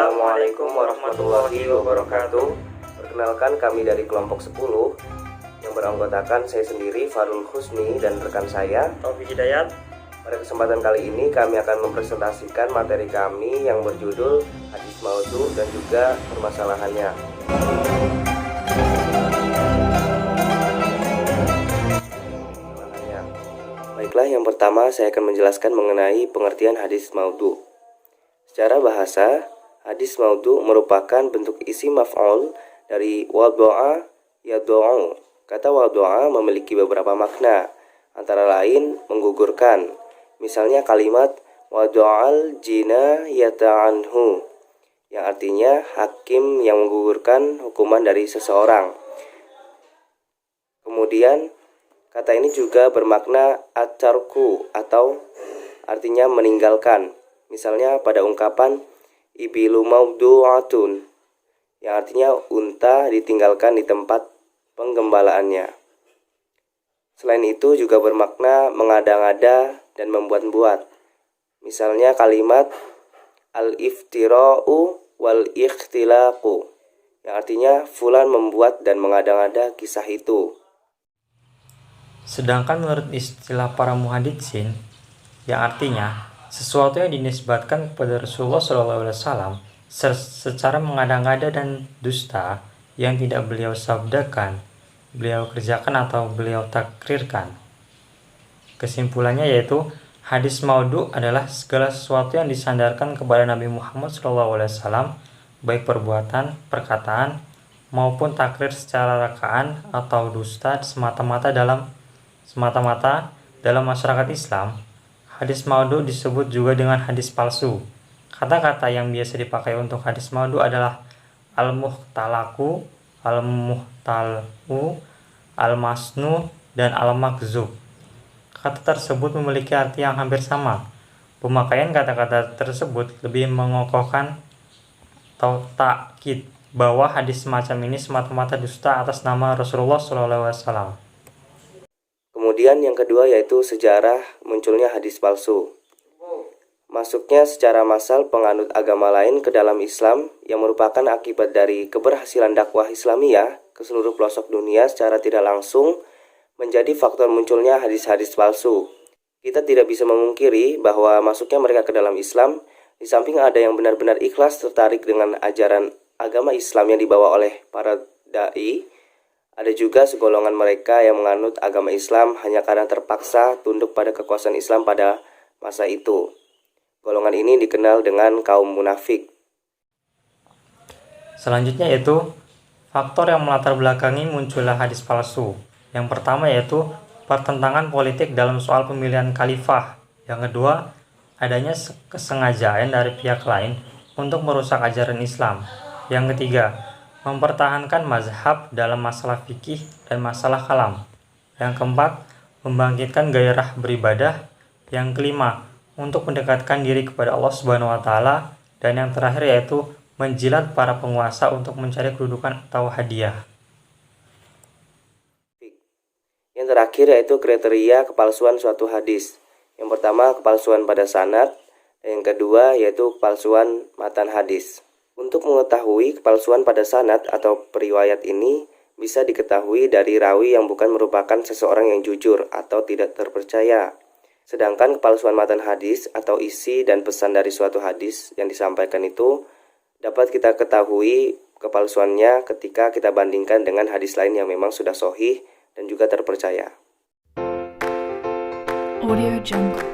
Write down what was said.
Assalamualaikum warahmatullahi wabarakatuh. Perkenalkan, kami dari kelompok 10 yang beranggotakan saya sendiri, Farul Husni, dan rekan saya, Taufik Hidayat. Pada kesempatan kali ini kami akan mempresentasikan materi kami yang berjudul hadis maudhu dan juga permasalahannya. Baiklah, yang pertama saya akan menjelaskan mengenai pengertian hadis maudhu. Secara bahasa, hadis maudhu merupakan bentuk isim maf'ul dari wadha'a yadha'u. Kata wadha'a memiliki beberapa makna, antara lain menggugurkan. Misalnya kalimat wadha'al jina yata'anhu, yang artinya hakim yang menggugurkan hukuman dari seseorang. Kemudian kata ini juga bermakna at-tarku atau artinya meninggalkan. Misalnya pada ungkapan ibilu mawdu'atun, yang artinya unta ditinggalkan di tempat penggembalaannya. Selain itu juga bermakna mengada-ngada dan membuat-buat. Misalnya kalimat al-iftira'u wal ikhtilaqu, yang artinya fulan membuat dan mengada-ngada kisah itu. Sedangkan menurut istilah para muhaditsin, yang artinya sesuatu yang dinisbatkan kepada Rasulullah SAW secara mengada-ngada dan dusta yang tidak beliau sabdakan, beliau kerjakan atau beliau takrirkan. Kesimpulannya yaitu hadis maudhu adalah segala sesuatu yang disandarkan kepada Nabi Muhammad SAW, baik perbuatan, perkataan, maupun takrir secara rakaan atau dusta semata-mata dalam masyarakat Islam. Hadis maudhu disebut juga dengan hadis palsu. Kata-kata yang biasa dipakai untuk hadis maudhu adalah al-muhtalaku, al-muhtalu, al-masnu, dan al-makzub. Kata tersebut memiliki arti yang hampir sama. Pemakaian kata-kata tersebut lebih mengokohkan atau takkid bahwa hadis semacam ini semata-mata dusta atas nama Rasulullah SAW. Kemudian yang kedua yaitu sejarah munculnya hadis palsu. Masuknya secara massal penganut agama lain ke dalam Islam yang merupakan akibat dari keberhasilan dakwah Islamiyah ke seluruh pelosok dunia secara tidak langsung menjadi faktor munculnya hadis-hadis palsu. Kita tidak bisa memungkiri bahwa masuknya mereka ke dalam Islam, di samping ada yang benar-benar ikhlas tertarik dengan ajaran agama Islam yang dibawa oleh para da'i, ada juga segolongan mereka yang menganut agama Islam hanya karena terpaksa tunduk pada kekuasaan Islam pada masa itu. Golongan ini dikenal dengan kaum munafik. Selanjutnya yaitu faktor yang melatar belakangi munculnya hadis palsu. Yang pertama yaitu pertentangan politik dalam soal pemilihan khalifah. Yang kedua, adanya kesengajaan dari pihak lain untuk merusak ajaran Islam. Yang ketiga, mempertahankan mazhab dalam masalah fikih dan masalah kalam. Yang keempat, membangkitkan gairah beribadah. Yang kelima, untuk mendekatkan diri kepada Allah Subhanahu wa taala, dan yang terakhir yaitu menjilat para penguasa untuk mencari kedudukan atau hadiah. Yang terakhir yaitu kriteria kepalsuan suatu hadis. Yang pertama, kepalsuan pada sanad, dan yang kedua yaitu kepalsuan matan hadis. Untuk mengetahui kepalsuan pada sanad atau periwayat ini bisa diketahui dari rawi yang bukan merupakan seseorang yang jujur atau tidak terpercaya. Sedangkan kepalsuan matan hadis atau isi dan pesan dari suatu hadis yang disampaikan itu dapat kita ketahui kepalsuannya ketika kita bandingkan dengan hadis lain yang memang sudah sahih dan juga terpercaya. Audio Jungle.